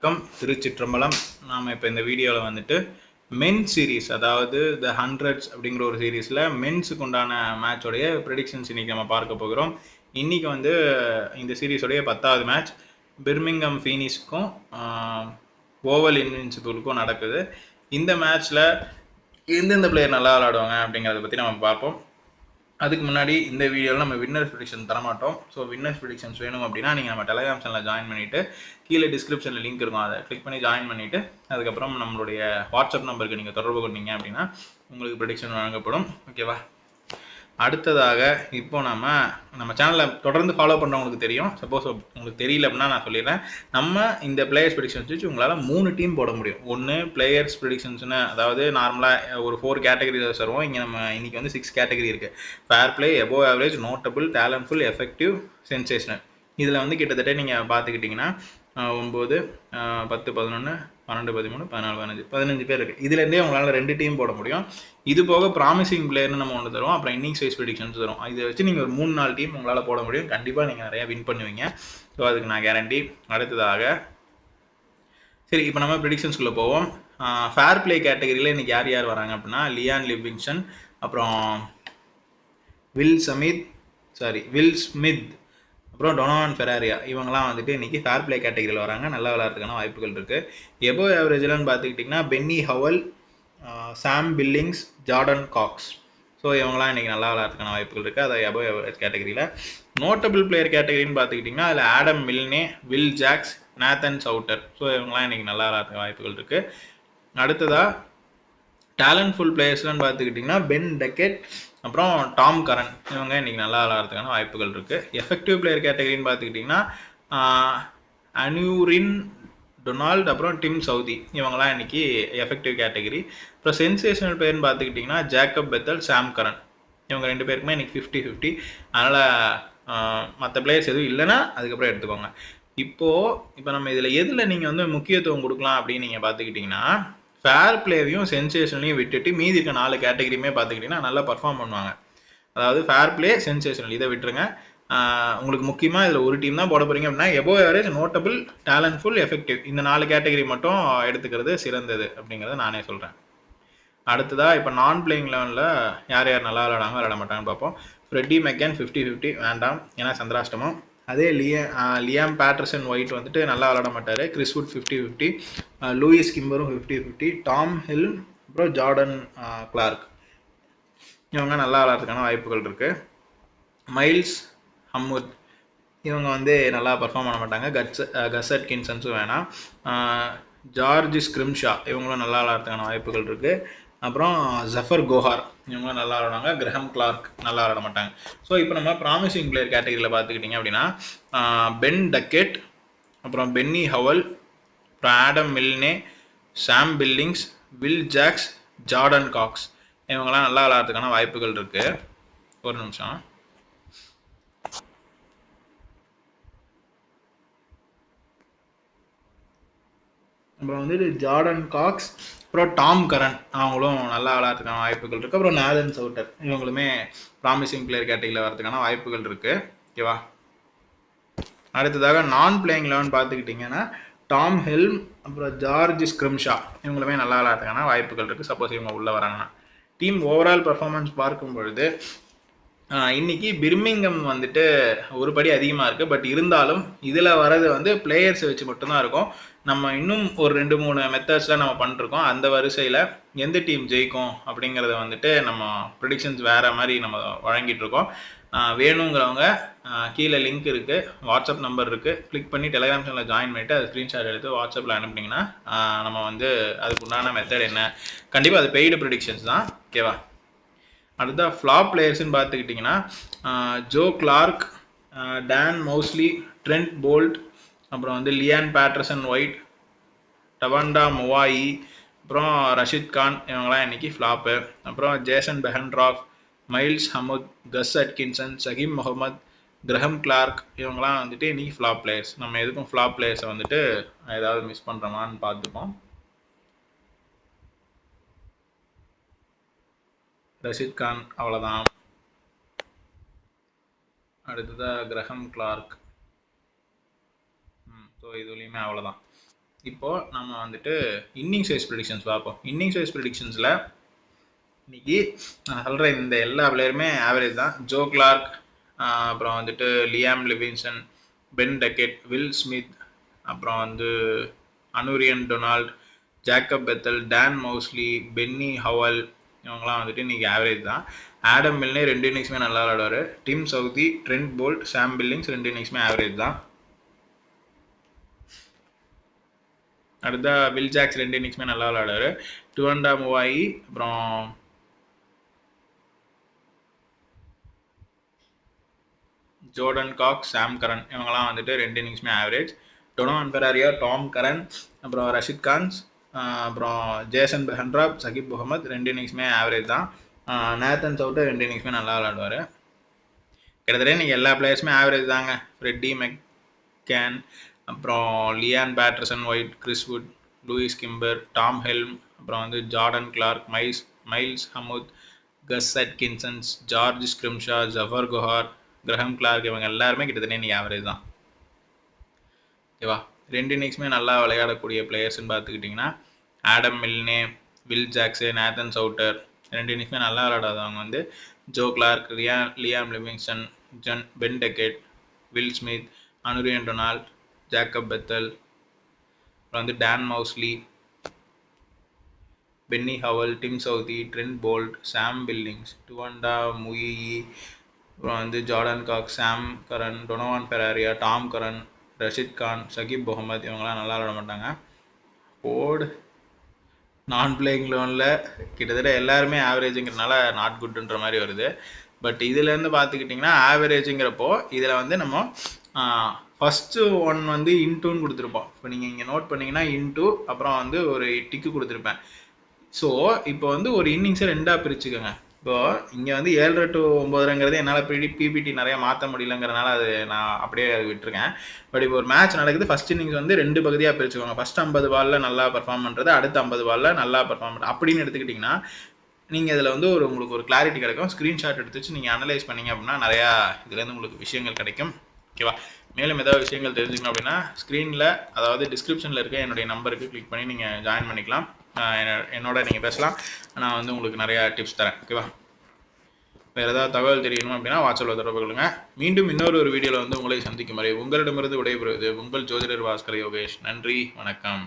வணக்கம் திருச்சிற்றம்பலம். நாம் இப்போ இந்த வீடியோவில் வந்துட்டு மென் சீரீஸ், அதாவது த ஹண்ட்ரட்ஸ் அப்படிங்கிற ஒரு சீரீஸில் மென்ஸுக்கு உண்டான மேட்சோடைய ப்ரெடிக்ஷன்ஸ் இன்றைக்கி நம்ம பார்க்க போகிறோம். இன்றைக்கி வந்து இந்த சீரீஸோடைய 10வது மேட்ச் பிர்மிங்ஹாம் ஃபீனிக்ஸுக்கும் ஓவல் இன்வின்சிபிளுக்கும் நடக்குது. இந்த மேட்ச்சில் எந்தெந்த பிளேயர் நல்லா விளையாடுவாங்க அப்படிங்கிறத பற்றி நம்ம பார்ப்போம். அதுக்கு முன்னாடி இந்த வீடியோவில் நம்ம வின்னர்ஸ் ப்ரெடிக்ஷன் தரமாட்டோம். ஸோ வின்னர்ஸ் ப்ரெடிக்ஷன்ஸ் வேணும் அப்படின்னா நீங்கள் நம்ம டெலிகிராம் சேனலில் ஜாயின் பண்ணிவிட்டு கீழே டிஸ்கிரிப்ஷனில் லிங்க் இருக்கும், அதை கிளிக் பண்ணி ஜாயின் பண்ணிவிட்டு அதுக்கப்புறம் நம்மளுடைய வாட்ஸ்அப் நம்பருக்கு நீங்கள் தொடர்பு கொண்டீங்க அப்படின்னா உங்களுக்கு ப்ரெடிக்ஷன் வழங்கப்படும். ஓகேவா? அடுத்ததாக இப்போ நம்ம சேனலை தொடர்ந்து ஃபாலோ பண்ணுறவங்களுக்கு தெரியும். சப்போஸ் உங்களுக்கு தெரியல அப்படின்னா நான் சொல்லிடுறேன். நம்ம இந்த பிளேயர்ஸ் ப்ரெடிக்ஷன்ஸ் வச்சு உங்களால் 3 டீம் போட முடியும். ஒன்று பிளேயர்ஸ் ப்ரெடிக்ஷன்ஸ்னு, அதாவது நார்மலாக ஒரு 4 கேட்டகரிஸ் தருவோம். இங்கே நம்ம இன்றைக்கி வந்து 6 கேட்டகரி இருக்குது. Fair play, above average, notable, talentful, effective, sensational. இதில் வந்து கிட்டத்தட்ட நீங்கள் பார்த்துக்கிட்டிங்கன்னா 9, 10, 11, 12, 13, 14, 15 பேர் இருக்குது. இதுலேருந்தே உங்களால் 2 டீம் போட முடியும். இது போக ப்ராமிசிங் பிளேயர்னு நம்ம ஒன்று தருவோம். அப்புறம் இன்னிங்ஸ் வைஸ் ப்ரெடிக்ஷன்ஸ் தரும். இதை வச்சு நீங்கள் ஒரு 3-4 டீம் உங்களால் போட முடியும். கண்டிப்பாக நீங்கள் நிறையா வின் பண்ணுவீங்க. ஸோ அதுக்கு நான் கேரண்டி. அடுத்ததாக சரி, இப்போ நம்ம ப்ரெடிக்ஷன்ஸ்குள்ளே போவோம். ஃபேர் பிளே கேட்டகரியில் இன்றைக்கி யார் யார் வராங்க அப்படின்னா லியான் லிவிங்ஸ்டன், அப்புறம் வில் ஸ்மித், அப்புறம் டொனால்ட் ஃபெராரியா. இவங்கெல்லாம் வந்துட்டு இன்றைக்கி ஃபேர் பிளே கேட்டகரியில் வராங்க. நல்லா விளையாடுறதுக்கான வாய்ப்புகள் இருக்குது. எபோவ் ஆவரேஜ்லன்னு பார்த்துக்கிட்டிங்கன்னா Benny Howell, Sam Billings, Jordan Cox. So இவங்களாம் இன்றைக்கி நல்லா விளையாடுறதுக்கான வாய்ப்புகள் இருக்குது. அதை எபோவ் ஆவரேஜ் கேட்டகரியில். நோட்டபிள் பிளேயர் கேட்டகரின்னு பார்த்துக்கிட்டிங்கன்னா அதில் Adam Milne, Will Jacks, Nathan Sowter. So இவங்களாம் இன்றைக்கி நல்லா விளையாடுறதுக்கு வாய்ப்புகள் இருக்குது. அடுத்ததாக டேலண்ட்ஃபுல் பிளேயர்ஸ்லாம் பார்த்துக்கிட்டிங்கன்னா பென் டக்கெட், அப்புறம் டாம் கரன். இவங்க இன்றைக்கி நல்லா விளையாடுறதுக்கான வாய்ப்புகள் இருக்குது. எஃபெக்டிவ் பிளேயர் கேட்டகரின்னு பார்த்துக்கிட்டிங்கன்னா அனியூரின் டொனால்ட், அப்புறம் டிம் சவுதி. இவங்கெல்லாம் இன்றைக்கி எஃபெக்டிவ் கேட்டகரி. அப்புறம் சென்சேஷனல் பிளேயர்னு பார்த்துக்கிட்டிங்கன்னா ஜேக்கப் பெத்தல், சாம் கரன். இவங்க 2 பேருக்குமே இன்றைக்கி 50-50. அதனால் மற்ற பிளேயர்ஸ் எதுவும் இல்லைன்னா அதுக்கப்புறம் எடுத்துக்கோங்க. இப்போ நம்ம இதில் எதில் நீங்கள் வந்து முக்கியத்துவம் கொடுக்கலாம் அப்படின்னு நீங்கள் பார்த்துக்கிட்டிங்கன்னா ஃபேர் பிளேவையும் சென்சேஷனலையும் விட்டுட்டு மீதி இருக்க 4 கேட்டகரியுமே பார்த்துக்கிட்டிங்கன்னா நல்லா பர்ஃபார்ம் பண்ணுவாங்க. அதாவது ஃபேர் பிளே, சென்சேஷனல் இதை விட்டுருங்க. உங்களுக்கு முக்கியமாக இதில் ஒரு டீம் தான் போட போகிறீங்க அப்படின்னா above average, notable, talentful, effective இந்த 4 கேட்டகரி மட்டும் எடுத்துக்கிறது சிறந்தது அப்படிங்கிறத நானே சொல்கிறேன். அடுத்ததாக இப்போ நான் பிளேயிங் லெவனில் யார் யார் நல்லா விளையாட மாட்டாங்கன்னு பார்ப்போம். ஃப்ரெட்டி மெக்கன் 50-50 வேண்டாம், ஏன்னா சந்திராஷ்டமம். அதே லியாம் பேட்டர்சன் ஒயிட் வந்துட்டு நல்லா விளையாட மாட்டார். கிறிஸ்வுட் 50-50, லூயிஸ் கிம்பரும் 50-50, டாம் ஹில், அப்புறம் ஜார்டன் கிளார்க். இவங்க நல்லா விளையாடுறதுக்கான வாய்ப்புகள் இருக்குது. மைல்ஸ் ஹம்முத் இவங்க வந்து நல்லா பர்ஃபார்ம் பண்ண மாட்டாங்க. கஸ் அட்கின்சன்ஸும் வேணாம். ஜார்ஜ் ஸ்கிரிம்ஷா இவங்களும் நல்லா விளையாடுறதுக்கான வாய்ப்புகள் இருக்குது. அப்புறம் ஜஃபர் கோஹார் இவங்களும் நல்லா விளையாடுவாங்க. கிரஹம் கிளார்க் நல்லா விளையாட மாட்டாங்க. ஸோ இப்போ நம்ம ப்ராமிசிங் பிளேயர் கேட்டகரியில் பார்த்துக்கிட்டிங்க அப்படின்னா பென் டக்கெட், அப்புறம் பென்னி ஹவல், அப்புறம் Adam Milne, Sam Billings, Will Jacks, Jordan Cox. இவங்கெல்லாம் நல்லா விளையாடுறதுக்கான வாய்ப்புகள் இருக்குது. ஒரு நிமிஷம். அப்புறம் வந்துட்டு ஜார்டன் காக்ஸ், அப்புறம் டாம் கரன் அவங்களும் நல்லா விளையாடுறதுக்கான வாய்ப்புகள் இருக்குது. அப்புறம் நேதன் சவுட்டர் இவங்களுமே ப்ராமிசிங் பிளேயர் கேட்டகரியில் வரதுக்கான வாய்ப்புகள் இருக்குது. ஓகேவா? அடுத்ததாக நான் பிளேயிங் லெவன் பார்த்துக்கிட்டிங்கன்னா டாம் ஹில், அப்புறம் ஜார்ஜ் ஸ்கிரிம்ஷா இவங்களுமே நல்லா விளையாடுறதுக்கான வாய்ப்புகள் இருக்குது. சப்போஸ் இவங்க உள்ளே வராங்கன்னா. டீம் ஓவரால் பர்ஃபார்மன்ஸ் பார்க்கும் பொழுது இன்னைக்கு பிர்மிங்ஹாம் வந்துட்டு ஒரு படி அதிகமாக இருக்குது. பட் இருந்தாலும் இதில் வர்றது வந்து பிளேயர்ஸை வச்சு மட்டும்தான் இருக்கும். நம்ம இன்னும் ஒரு 2-3 மெத்தட்ஸில் நம்ம பண்ணிருக்கோம். அந்த வரிசையில் எந்த டீம் ஜெயிக்கும் அப்படிங்கிறத வந்துட்டு நம்ம ப்ரெடிக்ஷன்ஸ் வேறு மாதிரி நம்ம வழங்கிட்டு இருக்கோம். வேணுங்கிறவங்க கீழே லிங்க் இருக்குது, வாட்ஸ்அப் நம்பர் இருக்குது, கிளிக் பண்ணி டெலிகிராம் சேனலில் ஜாயின் பண்ணிவிட்டு அது ஸ்க்ரீன்ஷாட் எடுத்து வாட்ஸ்அப்பில் அனுப்புனீங்கன்னா நம்ம வந்து அதுக்கு உண்டான மெத்தட் என்ன, கண்டிப்பாக அது பெய்டு ப்ரெடிக்ஷன்ஸ் தான். ஓகேவா? அடுத்த ஃப்ளாப் பிளேயர்ஸ்ன்னு பார்த்துக்கிட்டிங்கன்னா Joe Clarke, Dan Mousley, Trent Boult, அப்புறம் வந்து Liam Patterson White, Tawanda Muyeye, அப்புறம் ரஷித் கான் இவங்கெல்லாம் இன்றைக்கி ஃப்ளாப்பு. அப்புறம் ஜேசன் பெஹன்ட்ராஃப், மைல்ஸ் ஹமுத், கஸ் அட்கின்சன், சகீம் முகமது, கிரஹம் கிளார்க் இவங்கெல்லாம் வந்துட்டு இன்றைக்கி ஃப்ளாப் பிளேயர்ஸ். நம்ம எதுக்கும் ஃப்ளாப் பிளேயர்ஸை வந்துட்டு ஏதாவது மிஸ் பண்ணுறோமான்னு பார்த்துப்போம். ரஷித் கான் அவ்வளோதான். அடுத்ததாக கிரஹம் கிளார்க். ஸோ இதுலேயுமே அவ்வளோதான். இப்போ நம்ம வந்துட்டு இன்னிங்ஸ் வைஸ் ப்ரெடிக்ஷன்ஸ் பார்ப்போம். இன்னிங்ஸ் வைஸ் ப்ரெடிக்ஷன்ஸில் இன்னைக்கு நான் சொல்கிற இந்த எல்லா பிளேயருமே ஆவரேஜ் தான். ஜோ கிளார்க், அப்புறம் வந்துட்டு Liam Livingstone, Ben Duckett, Will Smith, அப்புறம் வந்து Aneurin Donald, Jacob Bethell, Dan Mousley, Benny Howell, இவங்கலாம் வந்துட்டு இன்னைக்கு ஆவரேஜ் தான். ஆடம் மில்னே 2 இன்னிங்ஸுமே நல்லா விளையாடுவார். Tim Southee, Trent Boult, Sam Billings 2 இன்னிங்ஸுமே ஆவரேஜ் தான். அடுத்தா வில் ஜாக்ஸ் 2 இன்னிங்ஸுமே நல்லா விளையாடுவார். டுவண்டா முவாயி, அப்புறம் ஜோர்டன் காக், சாம் கரன், இவங்கலாம் வந்துட்டு 2 இன்னிங்ஸுமே ஆவரேஜ். டொனோவன் பெராரியா, டாம் கரன், அப்புறம் ரஷித் கான்ஸ், அப்புறம் ஜேசன் பெஹன்ட்ராப், சகிப் முகமது 2 இன்னிங்ஸுமே ஆவரேஜ் தான். நேத்தன் சவுட்டர் 2 இன்னிங்ஸுமே நல்லா விளையாடுவார். கிட்டத்தட்ட இன்றைக்கி எல்லா பிளேயர்ஸுமே ஆவரேஜ் தாங்க. ஃப்ரெட்டி மெக்கேன், அப்புறம் Liam Patterson White, Chris Wood, Louis Kimber, Tom Helm, அப்புறம் வந்து Jordan Clark, Miles Hammond, Gus Atkinsons, George Scrimshaw, Zafar Gohar, Graham Clark, இவங்க எல்லாருமே கிட்டத்தட்ட இன்றைக்கி ஆவரேஜ் தான். ஓகேவா? 2 இன்னிங்ஸுமே நல்லா விளையாடக்கூடிய பிளேயர்ஸ்ன்னு பார்த்துக்கிட்டிங்கன்னா Adam Milne, Will Jacks, Nathan Sowter 2 இன்னிங்ஸுமே நல்லா விளையாடாதவங்க வந்து Joe Clarke, Liam Livingstone, Ben Duckett, Will Smith, Aneurin Donald, Jacob Bethell, அப்புறம் வந்து Dan Mousley, Benny Howell, Tim Southee, Trent Boult, Sam Billings, Tawanda Muyeye, அப்புறம் வந்து Jordan Cox, Sam Curran, Donovan Ferreira, Tom Curran, Rashid Khan, Saqib Mahmood, இவங்கெல்லாம் நல்லா விளாட மாட்டாங்க. Board நான் playing லோனில் கிட்டத்தட்ட எல்லாருமே ஆவரேஜுங்கிறதுனால நாட் குட்ன்ற மாதிரி வருது. பட் இதுலேருந்து பார்த்துக்கிட்டிங்கன்னா ஆவரேஜுங்கிறப்போ இதில் வந்து நம்ம ஃபஸ்ட்டு ஒன் வந்து இன்டூன்னு கொடுத்துருப்போம். இப்போ நீங்கள் இங்கே நோட் பண்ணிங்கன்னா இன்டூ, அப்புறம் வந்து ஒரு டிக்கு கொடுத்துருப்பேன். ஸோ இப்போ வந்து ஒரு இன்னிங்ஸை 2ஆக பிரிச்சுக்கோங்க. இப்போது இங்கே வந்து 7 to 9ங்கிறது என்னால் பிபிடி நிறையா மாற்ற முடியலங்கிறனால அது நான் அப்படியே அது விட்டுருக்கேன். பட் இப்போ ஒரு மேட்ச் நடக்குது, ஃபஸ்ட் இன்னிங்ஸ் வந்து 2 பகுதியாக பிரிச்சுக்கோங்க. ஃபஸ்ட் 50 பாலில் நல்லா பர்ஃபார்ம் பண்ணுறது, அடுத்த 50 பாலில் நல்லா பர்ஃபார்ம் பண்ணுறது அப்படின்னு எடுத்துக்கிட்டிங்கன்னா நீங்கள் இதில் வந்து உங்களுக்கு ஒரு கிளாரிட்டி கிடைக்கும். ஸ்க்ரீன்ஷாட் எடுத்து வச்சு நீங்கள் அனலைஸ் பண்ணிங்க அப்படின்னா நிறையா இதுலேருந்து உங்களுக்கு விஷயங்கள் கிடைக்கும். ஓகேவா? மேலும் ஏதாவது விஷயங்கள் தெரிஞ்சுக்கணும் அப்படின்னா ஸ்க்ரீனில், அதாவது டிஸ்கிரிப்ஷனில் இருக்க என்னுடைய நம்பருக்கு கிளிக் பண்ணி நீங்கள் ஜாயின் பண்ணிக்கலாம். என்னோட நீங்கள் பேசலாம். நான் வந்து உங்களுக்கு நிறையா டிப்ஸ் தரேன். ஓகேவா? வேறு ஏதாவது தகவல் தெரியணும் அப்படின்னா வாட்ஸ்அப்பில் தொடர்பு கொள்ளுங்க. மீண்டும் இன்னொரு வீடியோவில் வந்து உங்களை சந்திக்கும் வரை உங்களிடமிருந்து விடைபெறுவது உங்கள் ஜோதிடர் பாஸ்கர் யோகேஷ். நன்றி, வணக்கம்.